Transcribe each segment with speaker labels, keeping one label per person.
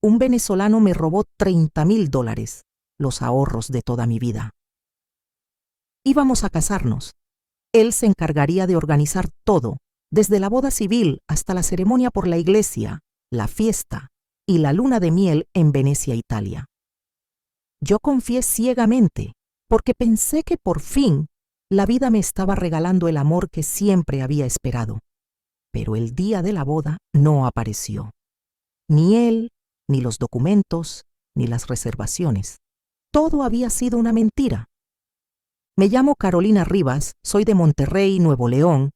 Speaker 1: un venezolano me robó $30,000, los ahorros de toda mi vida. Íbamos a casarnos. Él se encargaría de organizar todo, desde la boda civil hasta la ceremonia por la iglesia, la fiesta y la luna de miel en Venecia, Italia. Yo confié ciegamente, porque pensé que por fin la vida me estaba regalando el amor que siempre había esperado. Pero el día de la boda no apareció. Ni él, ni los documentos, ni las reservaciones. Todo había sido una mentira. Me llamo Carolina Rivas, soy de Monterrey, Nuevo León,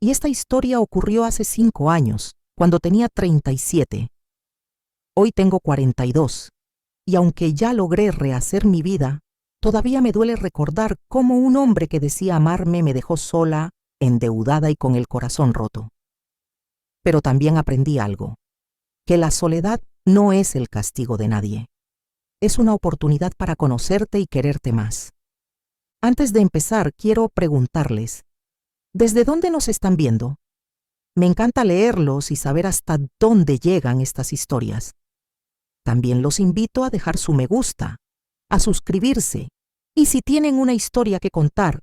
Speaker 1: y esta historia ocurrió hace 5 años, cuando tenía 37. Hoy tengo 42, y aunque ya logré rehacer mi vida, todavía me duele recordar cómo un hombre que decía amarme me dejó sola, endeudada y con el corazón roto. Pero también aprendí algo, que la soledad no es el castigo de nadie. Es una oportunidad para conocerte y quererte más. Antes de empezar, quiero preguntarles, ¿desde dónde nos están viendo? Me encanta leerlos y saber hasta dónde llegan estas historias. También los invito a dejar su me gusta, a suscribirse, y si tienen una historia que contar,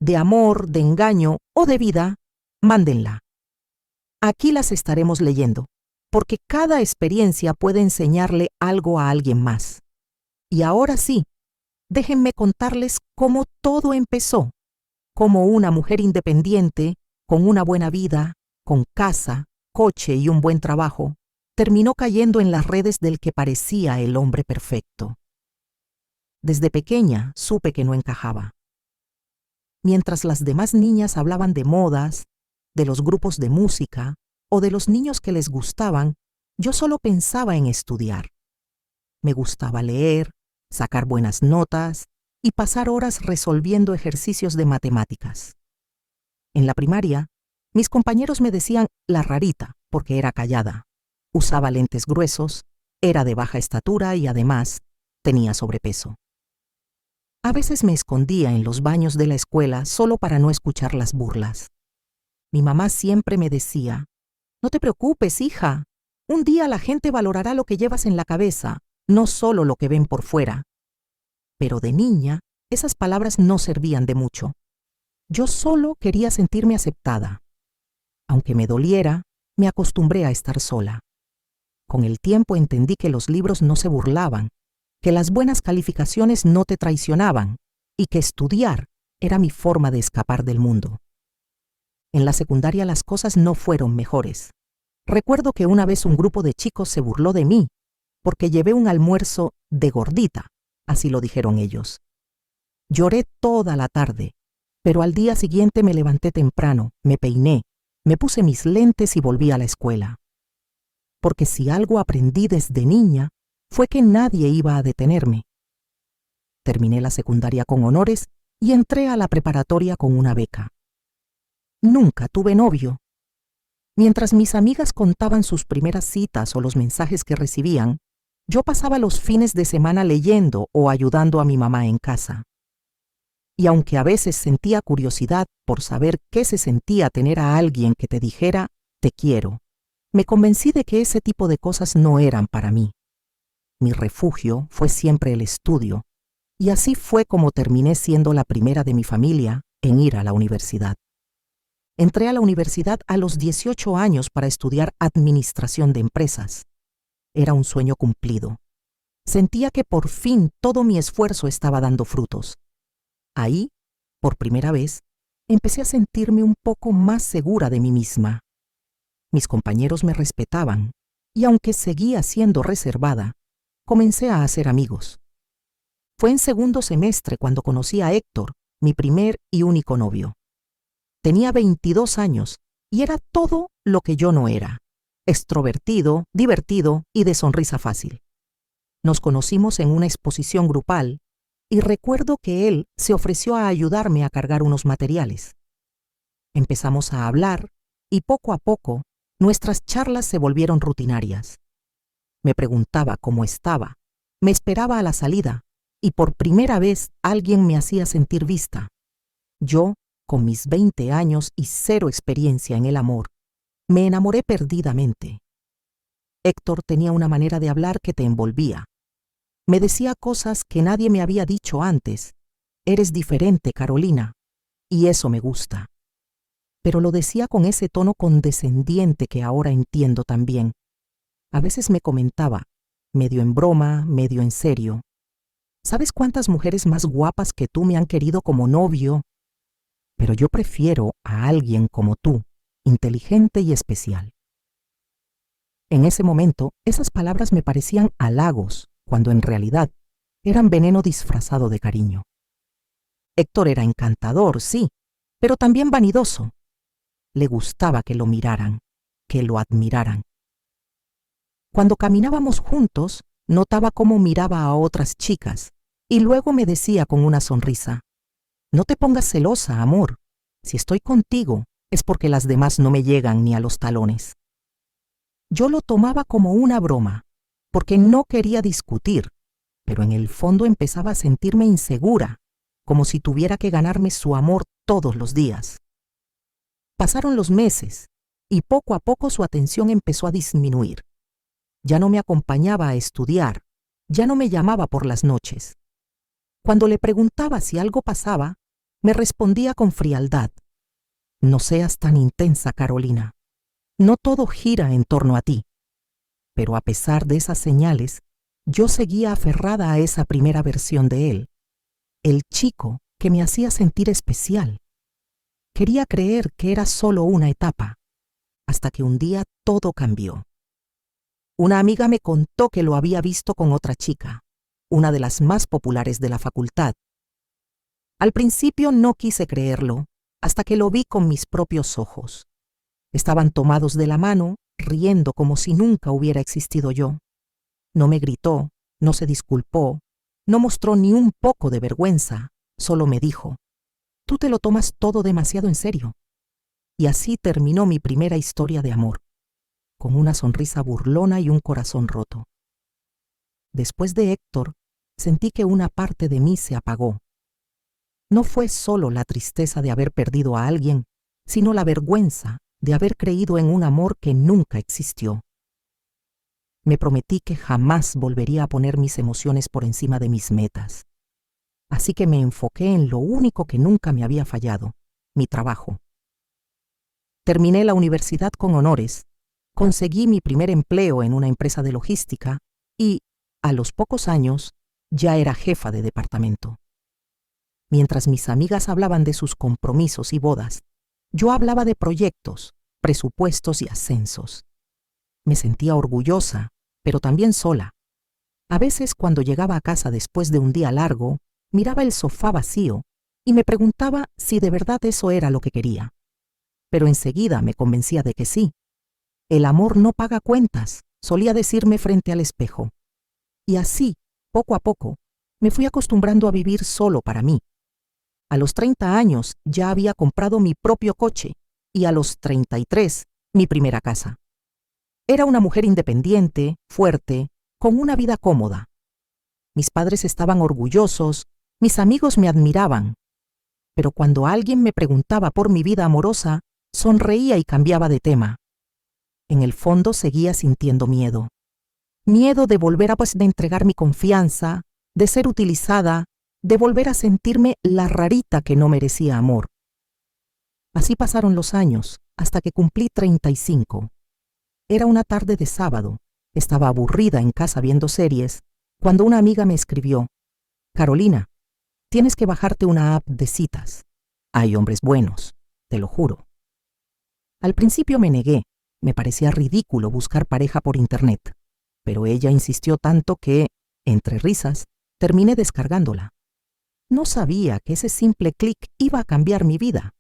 Speaker 1: de amor, de engaño o de vida, mándenla. Aquí las estaremos leyendo, porque cada experiencia puede enseñarle algo a alguien más. Y ahora sí, déjenme contarles cómo todo empezó, cómo una mujer independiente, con una buena vida, con casa, coche y un buen trabajo, terminó cayendo en las redes del que parecía el hombre perfecto. Desde pequeña supe que no encajaba. Mientras las demás niñas hablaban de modas, de los grupos de música o de los niños que les gustaban, yo solo pensaba en estudiar. Me gustaba leer, sacar buenas notas y pasar horas resolviendo ejercicios de matemáticas. En la primaria, mis compañeros me decían la rarita porque era callada, usaba lentes gruesos, era de baja estatura y además tenía sobrepeso. A veces me escondía en los baños de la escuela solo para no escuchar las burlas. Mi mamá siempre me decía, «No te preocupes, hija, un día la gente valorará lo que llevas en la cabeza, no solo lo que ven por fuera». Pero de niña, esas palabras no servían de mucho. Yo solo quería sentirme aceptada. Aunque me doliera, me acostumbré a estar sola. Con el tiempo entendí que los libros no se burlaban, que las buenas calificaciones no te traicionaban y que estudiar era mi forma de escapar del mundo. En la secundaria las cosas no fueron mejores. Recuerdo que una vez un grupo de chicos se burló de mí porque llevé un almuerzo de gordita, así lo dijeron ellos. Lloré toda la tarde, pero al día siguiente me levanté temprano, me peiné, me puse mis lentes y volví a la escuela. Porque si algo aprendí desde niña, fue que nadie iba a detenerme. Terminé la secundaria con honores y entré a la preparatoria con una beca. Nunca tuve novio. Mientras mis amigas contaban sus primeras citas o los mensajes que recibían, yo pasaba los fines de semana leyendo o ayudando a mi mamá en casa. Y aunque a veces sentía curiosidad por saber qué se sentía tener a alguien que te dijera, te quiero, me convencí de que ese tipo de cosas no eran para mí. Mi refugio fue siempre el estudio, y así fue como terminé siendo la primera de mi familia en ir a la universidad. Entré a la universidad a los 18 años para estudiar administración de empresas. Era un sueño cumplido. Sentía que por fin todo mi esfuerzo estaba dando frutos. Ahí, por primera vez, empecé a sentirme un poco más segura de mí misma. Mis compañeros me respetaban, y aunque seguía siendo reservada, comencé a hacer amigos. Fue en segundo semestre cuando conocí a Héctor, mi primer y único novio. Tenía 22 años y era todo lo que yo no era: extrovertido, divertido y de sonrisa fácil. Nos conocimos en una exposición grupal y recuerdo que él se ofreció a ayudarme a cargar unos materiales. Empezamos a hablar y poco a poco nuestras charlas se volvieron rutinarias. Me preguntaba cómo estaba, me esperaba a la salida y por primera vez alguien me hacía sentir vista. Yo, con mis 20 años y cero experiencia en el amor, me enamoré perdidamente. Héctor tenía una manera de hablar que te envolvía. Me decía cosas que nadie me había dicho antes. Eres diferente, Carolina, y eso me gusta. Pero lo decía con ese tono condescendiente que ahora entiendo también. A veces me comentaba, medio en broma, medio en serio: ¿sabes cuántas mujeres más guapas que tú me han querido como novio? Pero yo prefiero a alguien como tú, inteligente y especial. En ese momento, esas palabras me parecían halagos, cuando en realidad eran veneno disfrazado de cariño. Héctor era encantador, sí, pero también vanidoso. Le gustaba que lo miraran, que lo admiraran. Cuando caminábamos juntos, notaba cómo miraba a otras chicas y luego me decía con una sonrisa: no te pongas celosa, amor. Si estoy contigo es porque las demás no me llegan ni a los talones. Yo lo tomaba como una broma, porque no quería discutir, pero en el fondo empezaba a sentirme insegura, como si tuviera que ganarme su amor todos los días. Pasaron los meses y poco a poco su atención empezó a disminuir. Ya no me acompañaba a estudiar, ya no me llamaba por las noches. Cuando le preguntaba si algo pasaba, me respondía con frialdad: no seas tan intensa, Carolina. No todo gira en torno a ti. Pero a pesar de esas señales, yo seguía aferrada a esa primera versión de él, el chico que me hacía sentir especial. Quería creer que era solo una etapa, hasta que un día todo cambió. Una amiga me contó que lo había visto con otra chica, una de las más populares de la facultad. Al principio no quise creerlo, hasta que lo vi con mis propios ojos. Estaban tomados de la mano, riendo como si nunca hubiera existido yo. No me gritó, no se disculpó, no mostró ni un poco de vergüenza, solo me dijo: tú te lo tomas todo demasiado en serio. Y así terminó mi primera historia de amor, con una sonrisa burlona y un corazón roto. Después de Héctor, sentí que una parte de mí se apagó. No fue solo la tristeza de haber perdido a alguien, sino la vergüenza de haber creído en un amor que nunca existió. Me prometí que jamás volvería a poner mis emociones por encima de mis metas. Así que me enfoqué en lo único que nunca me había fallado: mi trabajo. Terminé la universidad con honores, conseguí mi primer empleo en una empresa de logística y, a los pocos años, ya era jefa de departamento. Mientras mis amigas hablaban de sus compromisos y bodas, yo hablaba de proyectos, presupuestos y ascensos. Me sentía orgullosa, pero también sola. A veces, cuando llegaba a casa después de un día largo, miraba el sofá vacío y me preguntaba si de verdad eso era lo que quería. Pero enseguida me convencía de que sí. El amor no paga cuentas, solía decirme frente al espejo. Y así, poco a poco, me fui acostumbrando a vivir solo para mí. A los 30 años ya había comprado mi propio coche y a los 33 mi primera casa. Era una mujer independiente, fuerte, con una vida cómoda. Mis padres estaban orgullosos, mis amigos me admiraban. Pero cuando alguien me preguntaba por mi vida amorosa, sonreía y cambiaba de tema. En el fondo seguía sintiendo miedo. Miedo de volver de entregar mi confianza, de ser utilizada, de volver a sentirme la rarita que no merecía amor. Así pasaron los años, hasta que cumplí 35. Era una tarde de sábado. Estaba aburrida en casa viendo series, cuando una amiga me escribió: Carolina, tienes que bajarte una app de citas. Hay hombres buenos, te lo juro. Al principio me negué, me parecía ridículo buscar pareja por internet, pero ella insistió tanto que, entre risas, terminé descargándola. No sabía que ese simple clic iba a cambiar mi vida,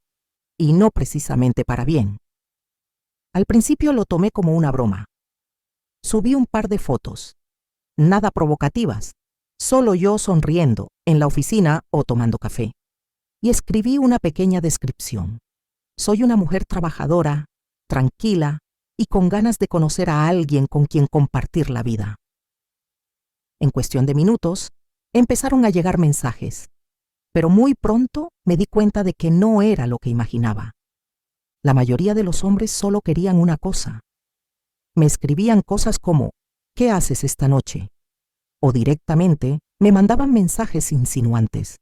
Speaker 1: y no precisamente para bien. Al principio lo tomé como una broma. Subí un par de fotos, nada provocativas, solo yo sonriendo en la oficina o tomando café, y escribí una pequeña descripción. Soy una mujer trabajadora, tranquila y con ganas de conocer a alguien con quien compartir la vida. En cuestión de minutos, empezaron a llegar mensajes, pero muy pronto me di cuenta de que no era lo que imaginaba. La mayoría de los hombres solo querían una cosa: Me escribían cosas como ¿qué haces esta noche? O directamente me mandaban mensajes insinuantes.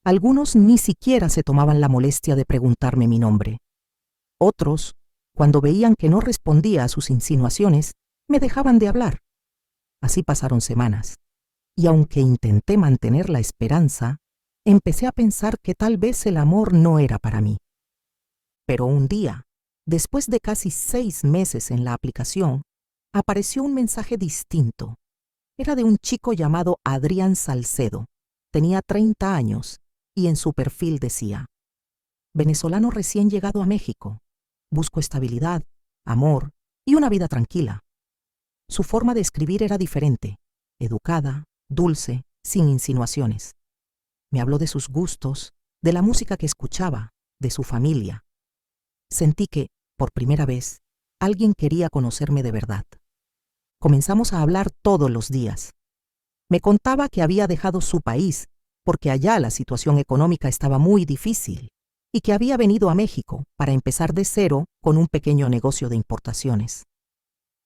Speaker 1: Algunos ni siquiera se tomaban la molestia de preguntarme mi nombre. Otros, cuando veían que no respondía a sus insinuaciones, me dejaban de hablar. Así pasaron semanas, y aunque intenté mantener la esperanza, empecé a pensar que tal vez el amor no era para mí. Pero un día, después de casi 6 meses en la aplicación, apareció un mensaje distinto. Era de un chico llamado Adrián Salcedo. Tenía 30 años y en su perfil decía: venezolano recién llegado a México. Busco estabilidad, amor y una vida tranquila. Su forma de escribir era diferente, educada, dulce, sin insinuaciones. Me habló de sus gustos, de la música que escuchaba, de su familia. Sentí que, por primera vez, alguien quería conocerme de verdad. Comenzamos a hablar todos los días. Me contaba que había dejado su país porque allá la situación económica estaba muy difícil y que había venido a México para empezar de cero con un pequeño negocio de importaciones.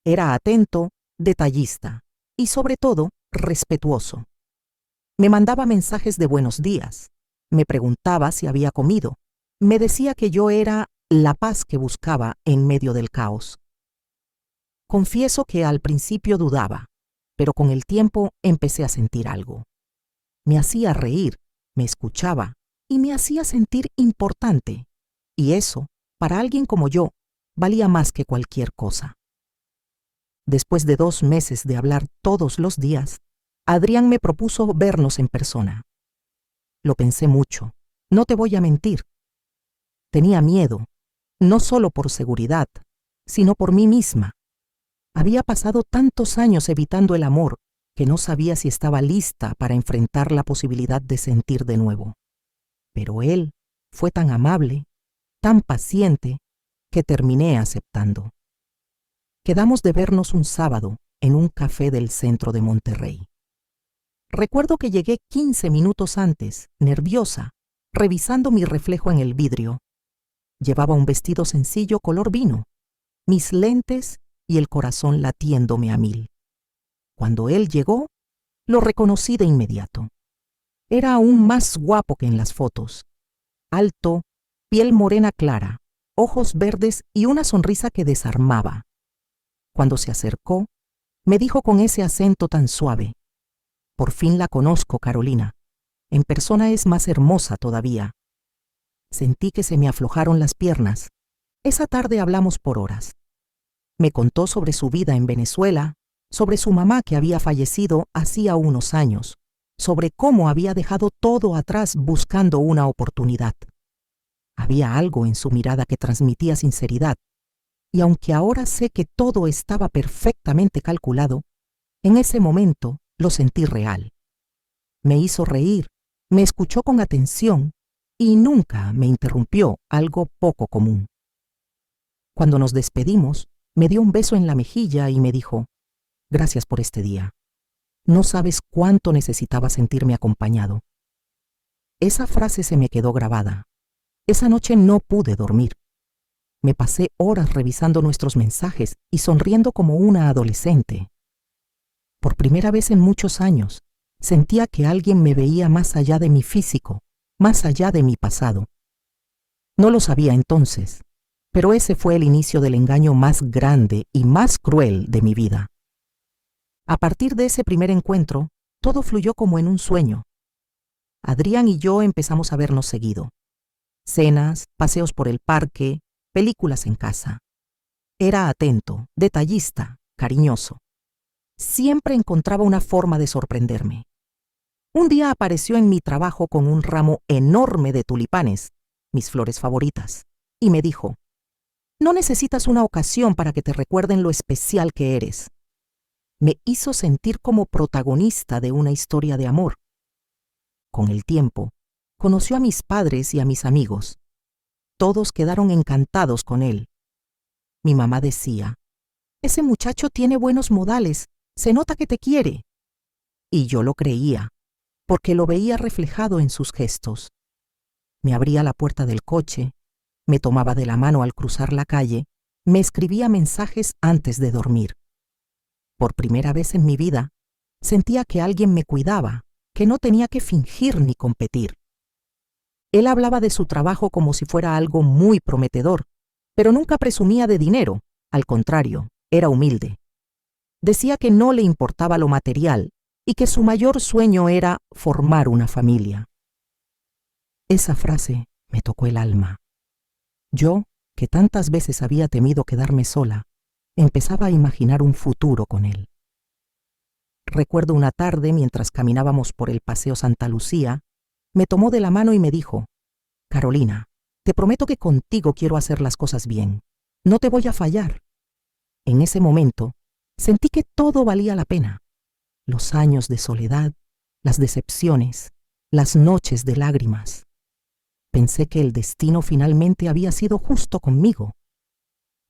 Speaker 1: Era atento, detallista y, sobre todo, respetuoso. Me mandaba mensajes de buenos días, me preguntaba si había comido, me decía que yo era la paz que buscaba en medio del caos. Confieso que al principio dudaba, pero con el tiempo empecé a sentir algo. Me hacía reír, me escuchaba y me hacía sentir importante, y eso, para alguien como yo, valía más que cualquier cosa. Después de 2 meses de hablar todos los días, Adrián me propuso vernos en persona. Lo pensé mucho, no te voy a mentir. Tenía miedo, no solo por seguridad, sino por mí misma. Había pasado tantos años evitando el amor que no sabía si estaba lista para enfrentar la posibilidad de sentir de nuevo. Pero él fue tan amable, tan paciente, que terminé aceptando. Quedamos de vernos un sábado en un café del centro de Monterrey. Recuerdo que llegué 15 minutos antes, nerviosa, revisando mi reflejo en el vidrio. Llevaba un vestido sencillo color vino, mis lentes y el corazón latiéndome a 1000. Cuando él llegó, lo reconocí de inmediato. Era aún más guapo que en las fotos. Alto, piel morena clara, ojos verdes y una sonrisa que desarmaba. Cuando se acercó, me dijo con ese acento tan suave: por fin la conozco, Carolina. En persona es más hermosa todavía. Sentí que se me aflojaron las piernas. Esa tarde hablamos por horas. Me contó sobre su vida en Venezuela, sobre su mamá que había fallecido hacía unos años, sobre cómo había dejado todo atrás buscando una oportunidad. Había algo en su mirada que transmitía sinceridad, y aunque ahora sé que todo estaba perfectamente calculado, en ese momento lo sentí real. Me hizo reír, me escuchó con atención y nunca me interrumpió, algo poco común. Cuando nos despedimos, me dio un beso en la mejilla y me dijo: gracias por este día. No sabes cuánto necesitaba sentirme acompañado. Esa frase se me quedó grabada. Esa noche no pude dormir. Me pasé horas revisando nuestros mensajes y sonriendo como una adolescente. Por primera vez en muchos años, sentía que alguien me veía más allá de mi físico, más allá de mi pasado. No lo sabía entonces, pero ese fue el inicio del engaño más grande y más cruel de mi vida. A partir de ese primer encuentro, todo fluyó como en un sueño. Adrián y yo empezamos a vernos seguido. Cenas, paseos por el parque, películas en casa. Era atento, detallista, cariñoso. Siempre encontraba una forma de sorprenderme. Un día apareció en mi trabajo con un ramo enorme de tulipanes, mis flores favoritas, y me dijo: no necesitas una ocasión para que te recuerden lo especial que eres. Me hizo sentir como protagonista de una historia de amor. Con el tiempo, conoció a mis padres y a mis amigos. Todos quedaron encantados con él. Mi mamá decía: ese muchacho tiene buenos modales, se nota que te quiere. Y yo lo creía, porque lo veía reflejado en sus gestos. Me abría la puerta del coche, me tomaba de la mano al cruzar la calle me escribía mensajes antes de dormir. Por primera vez en mi vida, sentía que alguien me cuidaba, que no tenía que fingir ni competir. Él hablaba de su trabajo como si fuera algo muy prometedor, pero nunca presumía de dinero, al contrario, era humilde. Decía que no le importaba lo material y que su mayor sueño era formar una familia. Esa frase me tocó el alma. Yo, que tantas veces había temido quedarme sola, empezaba a imaginar un futuro con él. Recuerdo una tarde, mientras caminábamos por el Paseo Santa Lucía, me tomó de la mano y me dijo: «Carolina, te prometo que contigo quiero hacer las cosas bien. No te voy a fallar». En ese momento, sentí que todo valía la pena. Los años de soledad, las decepciones, las noches de lágrimas. Pensé que el destino finalmente había sido justo conmigo.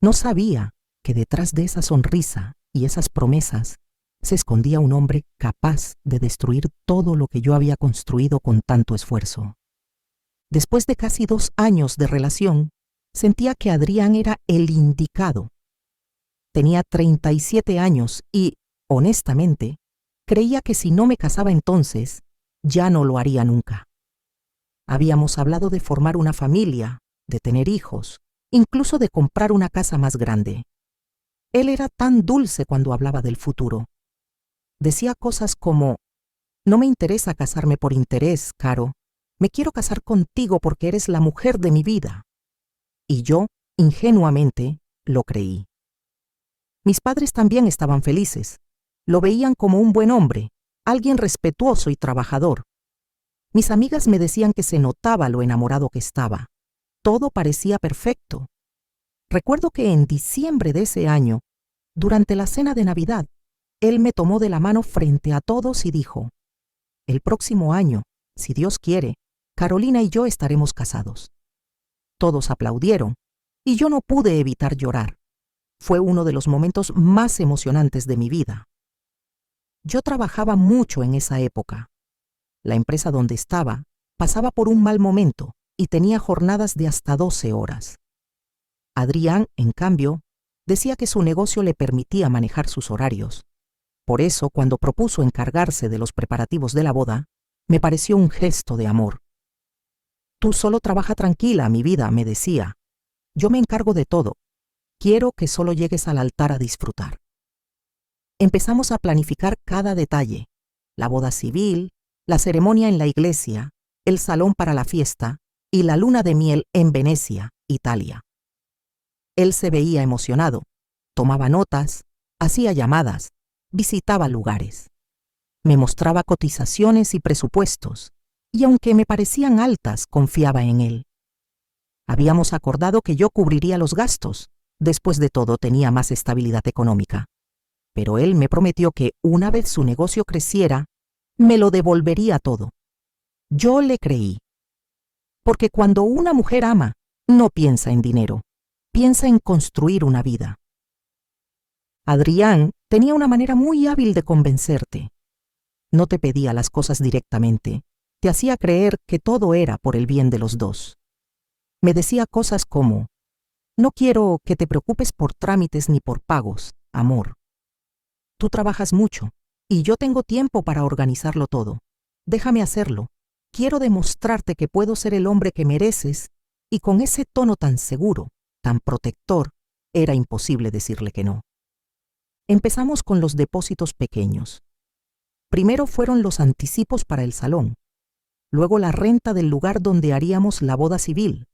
Speaker 1: No sabía que detrás de esa sonrisa y esas promesas se escondía un hombre capaz de destruir todo lo que yo había construido con tanto esfuerzo. Después de casi 2 años de relación, sentía que Adrián era el indicado. Tenía 37 años y, honestamente, creía que si no me casaba entonces, ya no lo haría nunca. Habíamos hablado de formar una familia, de tener hijos, incluso de comprar una casa más grande. Él era tan dulce cuando hablaba del futuro. Decía cosas como: «No me interesa casarme por interés, Caro. Me quiero casar contigo porque eres la mujer de mi vida». Y yo, ingenuamente, lo creí. Mis padres también estaban felices. Lo veían como un buen hombre, alguien respetuoso y trabajador. Mis amigas me decían que se notaba lo enamorado que estaba. Todo parecía perfecto. Recuerdo que en diciembre de ese año, durante la cena de Navidad, él me tomó de la mano frente a todos y dijo: «El próximo año, si Dios quiere, Carolina y yo estaremos casados». Todos aplaudieron, y yo no pude evitar llorar. Fue uno de los momentos más emocionantes de mi vida. Yo trabajaba mucho en esa época. La empresa donde estaba pasaba por un mal momento y tenía jornadas de hasta 12 horas. Adrián, en cambio, decía que su negocio le permitía manejar sus horarios. Por eso, cuando propuso encargarse de los preparativos de la boda, me pareció un gesto de amor. «Tú solo trabaja tranquila, mi vida», me decía. «Yo me encargo de todo. Quiero que solo llegues al altar a disfrutar». Empezamos a planificar cada detalle: la boda civil, la ceremonia en la iglesia, el salón para la fiesta y la luna de miel en Venecia, Italia. Él se veía emocionado, tomaba notas, hacía llamadas, visitaba lugares. Me mostraba cotizaciones y presupuestos, y aunque me parecían altas, confiaba en él. Habíamos acordado que yo cubriría los gastos. Después de todo, tenía más estabilidad económica. Pero él me prometió que, una vez su negocio creciera, me lo devolvería todo. Yo le creí. Porque cuando una mujer ama, no piensa en dinero, piensa en construir una vida. Adrián tenía una manera muy hábil de convencerte. No te pedía las cosas directamente, te hacía creer que todo era por el bien de los dos. Me decía cosas como: «No quiero que te preocupes por trámites ni por pagos, amor. Tú trabajas mucho, y yo tengo tiempo para organizarlo todo. Déjame hacerlo. Quiero demostrarte que puedo ser el hombre que mereces», y con ese tono tan seguro, tan protector, era imposible decirle que no. Empezamos con los depósitos pequeños. Primero fueron los anticipos para el salón, luego la renta del lugar donde haríamos la boda civil,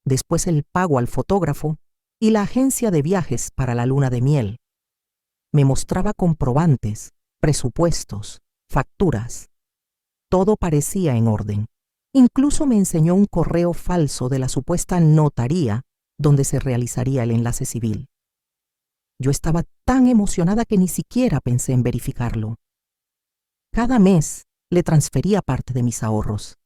Speaker 1: después el pago al fotógrafo y la agencia de viajes para la luna de miel. Me mostraba comprobantes, presupuestos, facturas. Todo parecía en orden. Incluso me enseñó un correo falso de la supuesta notaría donde se realizaría el enlace civil. Yo estaba tan emocionada que ni siquiera pensé en verificarlo. Cada mes le transfería parte de mis ahorros.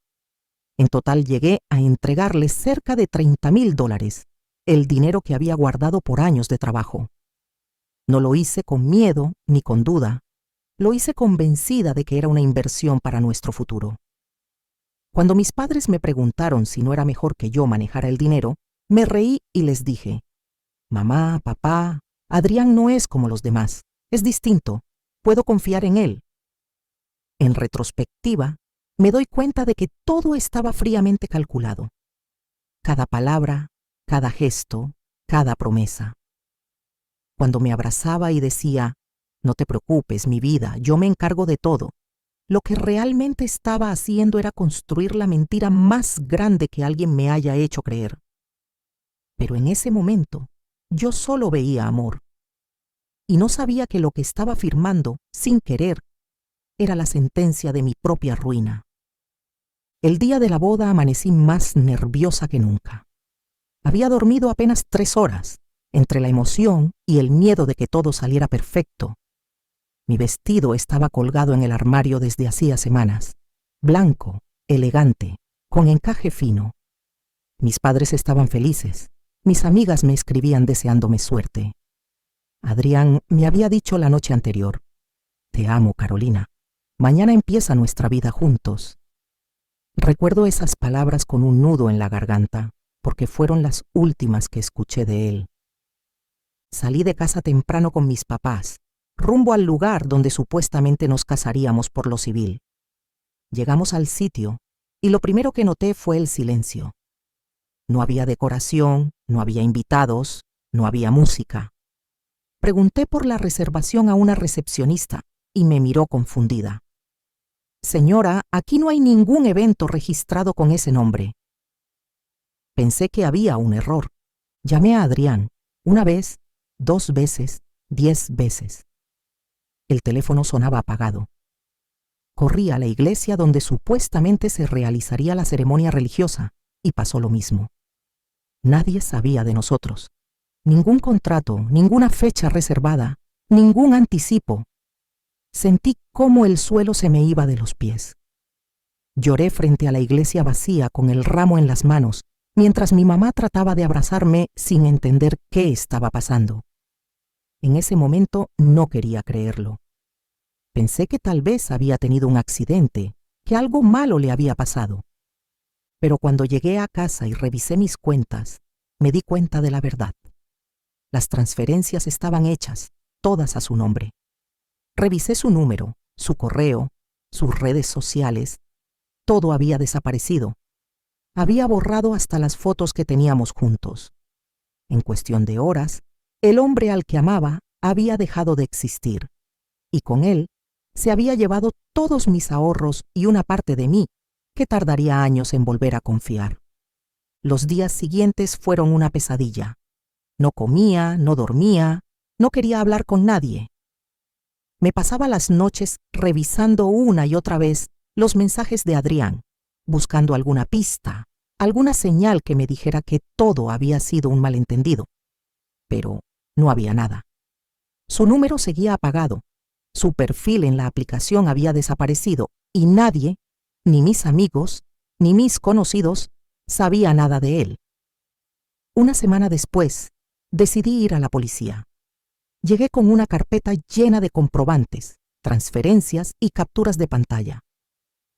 Speaker 1: En total llegué a entregarle cerca de $30,000, el dinero que había guardado por años de trabajo. No lo hice con miedo ni con duda. Lo hice convencida de que era una inversión para nuestro futuro. Cuando mis padres me preguntaron si no era mejor que yo manejara el dinero, me reí y les dije: Mamá, papá, Adrián no es como los demás, es distinto, puedo confiar en él. En retrospectiva, me doy cuenta de que todo estaba fríamente calculado. Cada palabra, cada gesto, cada promesa. Cuando me abrazaba y decía, no te preocupes, mi vida, yo me encargo de todo, lo que realmente estaba haciendo era construir la mentira más grande que alguien me haya hecho creer. Pero en ese momento, yo solo veía amor. Y no sabía que lo que estaba firmando, sin querer, era la sentencia de mi propia ruina. El día de la boda amanecí más nerviosa que nunca. Había dormido apenas 3 horas, entre la emoción y el miedo de que todo saliera perfecto. Mi vestido estaba colgado en el armario desde hacía semanas, blanco, elegante, con encaje fino. Mis padres estaban felices, mis amigas me escribían deseándome suerte. Adrián me había dicho la noche anterior, te amo, Carolina, mañana empieza nuestra vida juntos. Recuerdo esas palabras con un nudo en la garganta, porque fueron las últimas que escuché de él. Salí de casa temprano con mis papás, rumbo al lugar donde supuestamente nos casaríamos por lo civil. Llegamos al sitio y lo primero que noté fue el silencio. No había decoración, no había invitados, no había música. Pregunté por la reservación a una recepcionista y me miró confundida. Señora, aquí no hay ningún evento registrado con ese nombre. Pensé que había un error. Llamé a Adrián, 1 vez, 2 veces, 10 veces. El teléfono sonaba apagado. Corrí a la iglesia donde supuestamente se realizaría la ceremonia religiosa y pasó lo mismo. Nadie sabía de nosotros. Ningún contrato, ninguna fecha reservada, ningún anticipo. Sentí cómo el suelo se me iba de los pies. Lloré frente a la iglesia vacía con el ramo en las manos, mientras mi mamá trataba de abrazarme sin entender qué estaba pasando. En ese momento no quería creerlo. Pensé que tal vez había tenido un accidente, que algo malo le había pasado. Pero cuando llegué a casa y revisé mis cuentas, me di cuenta de la verdad. Las transferencias estaban hechas, todas a su nombre. Revisé su número, su correo, sus redes sociales. Todo había desaparecido. Había borrado hasta las fotos que teníamos juntos. En cuestión de horas, el hombre al que amaba había dejado de existir, y con él se había llevado todos mis ahorros y una parte de mí, que tardaría años en volver a confiar. Los días siguientes fueron una pesadilla. No comía, no dormía, no quería hablar con nadie. Me pasaba las noches revisando una y otra vez los mensajes de Adrián, buscando alguna pista, alguna señal que me dijera que todo había sido un malentendido. Pero no había nada. Su número seguía apagado, su perfil en la aplicación había desaparecido y nadie, ni mis amigos, ni mis conocidos, sabía nada de él. Una semana después, decidí ir a la policía. Llegué con una carpeta llena de comprobantes, transferencias y capturas de pantalla.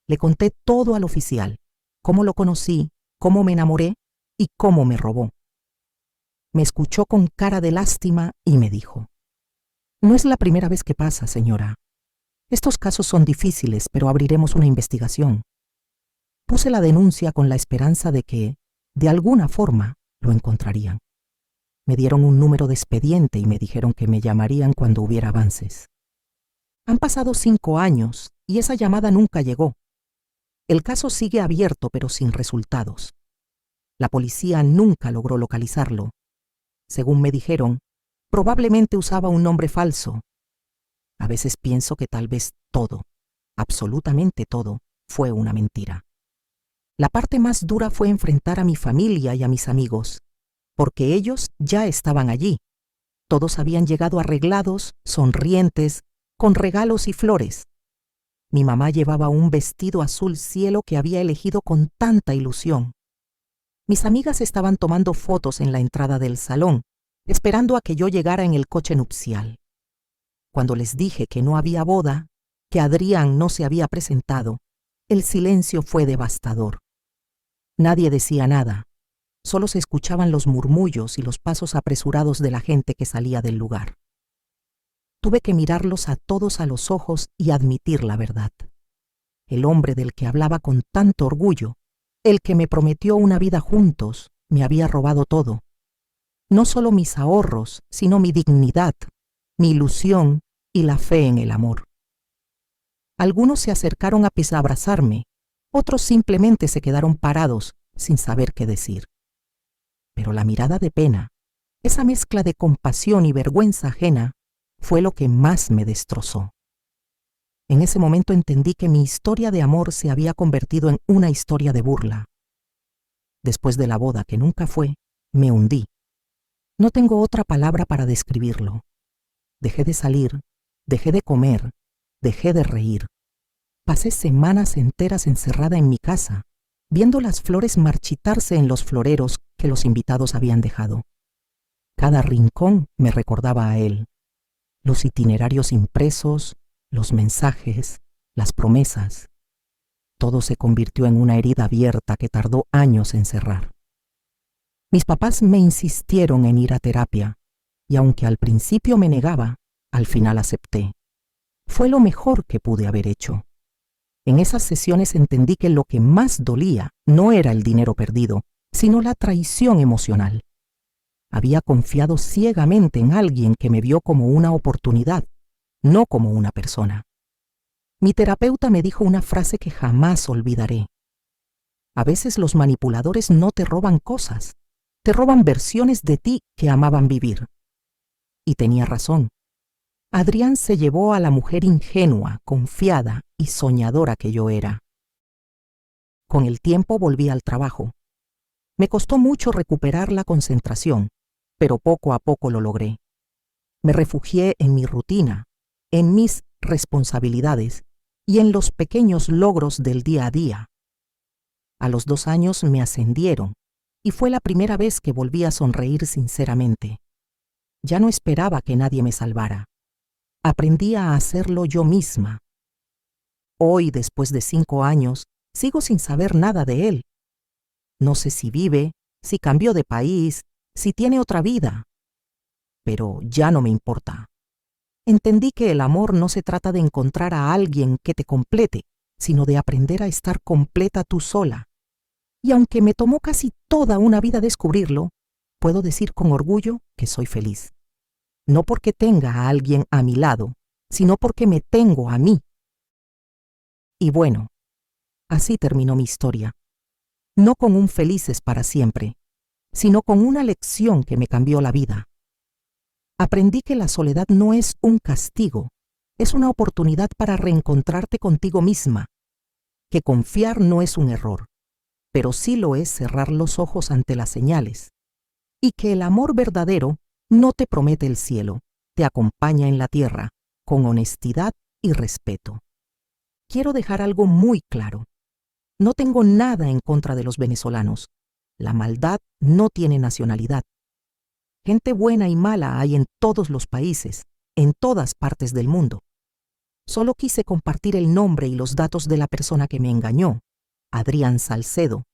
Speaker 1: Le conté todo al oficial, cómo lo conocí, cómo me enamoré y cómo me robó. Me escuchó con cara de lástima y me dijo, «No es la primera vez que pasa, señora. Estos casos son difíciles, pero abriremos una investigación». Puse la denuncia con la esperanza de que, de alguna forma, lo encontrarían. Me dieron un número de expediente y me dijeron que me llamarían cuando hubiera avances. Han pasado 5 años y esa llamada nunca llegó. El caso sigue abierto pero sin resultados. La policía nunca logró localizarlo. Según me dijeron, probablemente usaba un nombre falso. A veces pienso que tal vez todo, absolutamente todo, fue una mentira. La parte más dura fue enfrentar a mi familia y a mis amigos, porque ellos ya estaban allí. Todos habían llegado arreglados, sonrientes, con regalos y flores. Mi mamá llevaba un vestido azul cielo que había elegido con tanta ilusión. Mis amigas estaban tomando fotos en la entrada del salón, esperando a que yo llegara en el coche nupcial. Cuando les dije que no había boda, que Adrián no se había presentado, el silencio fue devastador. Nadie decía nada, solo se escuchaban los murmullos y los pasos apresurados de la gente que salía del lugar. Tuve que mirarlos a todos a los ojos y admitir la verdad. El hombre del que hablaba con tanto orgullo, el que me prometió una vida juntos, me había robado todo. No solo mis ahorros, sino mi dignidad, mi ilusión y la fe en el amor. Algunos se acercaron a abrazarme, otros simplemente se quedaron parados sin saber qué decir. Pero la mirada de pena, esa mezcla de compasión y vergüenza ajena, fue lo que más me destrozó. En ese momento entendí que mi historia de amor se había convertido en una historia de burla. Después de la boda que nunca fue, me hundí. No tengo otra palabra para describirlo. Dejé de salir, dejé de comer, dejé de reír. Pasé semanas enteras encerrada en mi casa, viendo las flores marchitarse en los floreros que los invitados habían dejado. Cada rincón me recordaba a él. Los itinerarios impresos, los mensajes, las promesas. Todo se convirtió en una herida abierta que tardó años en cerrar. Mis papás me insistieron en ir a terapia, y aunque al principio me negaba, al final acepté. Fue lo mejor que pude haber hecho. En esas sesiones entendí que lo que más dolía no era el dinero perdido, sino la traición emocional. Había confiado ciegamente en alguien que me vio como una oportunidad, no como una persona. Mi terapeuta me dijo una frase que jamás olvidaré. A veces los manipuladores no te roban cosas, te roban versiones de ti que amaban vivir. Y tenía razón. Adrián se llevó a la mujer ingenua, confiada y soñadora que yo era. Con el tiempo volví al trabajo. Me costó mucho recuperar la concentración, pero poco a poco lo logré. Me refugié en mi rutina, en mis responsabilidades y en los pequeños logros del día a día. A los 2 años me ascendieron y fue la primera vez que volví a sonreír sinceramente. Ya no esperaba que nadie me salvara. Aprendí a hacerlo yo misma. Hoy, después de 5 años, sigo sin saber nada de él. No sé si vive, si cambió de país, si tiene otra vida. Pero ya no me importa. Entendí que el amor no se trata de encontrar a alguien que te complete, sino de aprender a estar completa tú sola. Y aunque me tomó casi toda una vida descubrirlo, puedo decir con orgullo que soy feliz. No porque tenga a alguien a mi lado, sino porque me tengo a mí. Y bueno, así terminó mi historia. No con un felices para siempre, sino con una lección que me cambió la vida. Aprendí que la soledad no es un castigo, es una oportunidad para reencontrarte contigo misma, que confiar no es un error, pero sí lo es cerrar los ojos ante las señales, y que el amor verdadero no te promete el cielo, te acompaña en la tierra, con honestidad y respeto. Quiero dejar algo muy claro. No tengo nada en contra de los venezolanos. La maldad no tiene nacionalidad. Gente buena y mala hay en todos los países, en todas partes del mundo. Solo quise compartir el nombre y los datos de la persona que me engañó, Adrián Salcedo,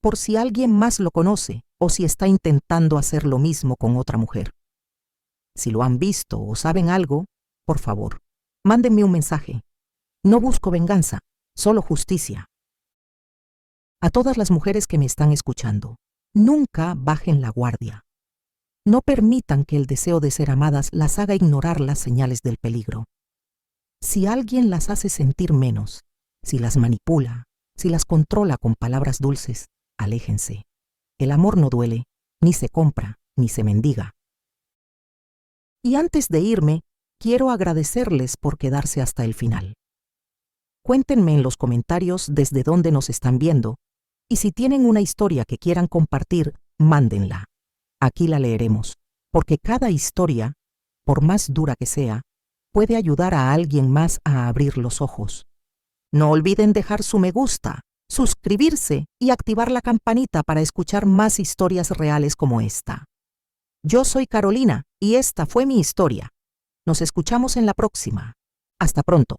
Speaker 1: por si alguien más lo conoce o si está intentando hacer lo mismo con otra mujer. Si lo han visto o saben algo, por favor, mándenme un mensaje. No busco venganza, solo justicia. A todas las mujeres que me están escuchando, nunca bajen la guardia. No permitan que el deseo de ser amadas las haga ignorar las señales del peligro. Si alguien las hace sentir menos, si las manipula, si las controla con palabras dulces, aléjense. El amor no duele, ni se compra, ni se mendiga. Y antes de irme, quiero agradecerles por quedarse hasta el final. Cuéntenme en los comentarios desde dónde nos están viendo y si tienen una historia que quieran compartir, mándenla. Aquí la leeremos, porque cada historia, por más dura que sea, puede ayudar a alguien más a abrir los ojos. No olviden dejar su me gusta, suscribirse y activar la campanita para escuchar más historias reales como esta. Yo soy Carolina y esta fue mi historia. Nos escuchamos en la próxima. Hasta pronto.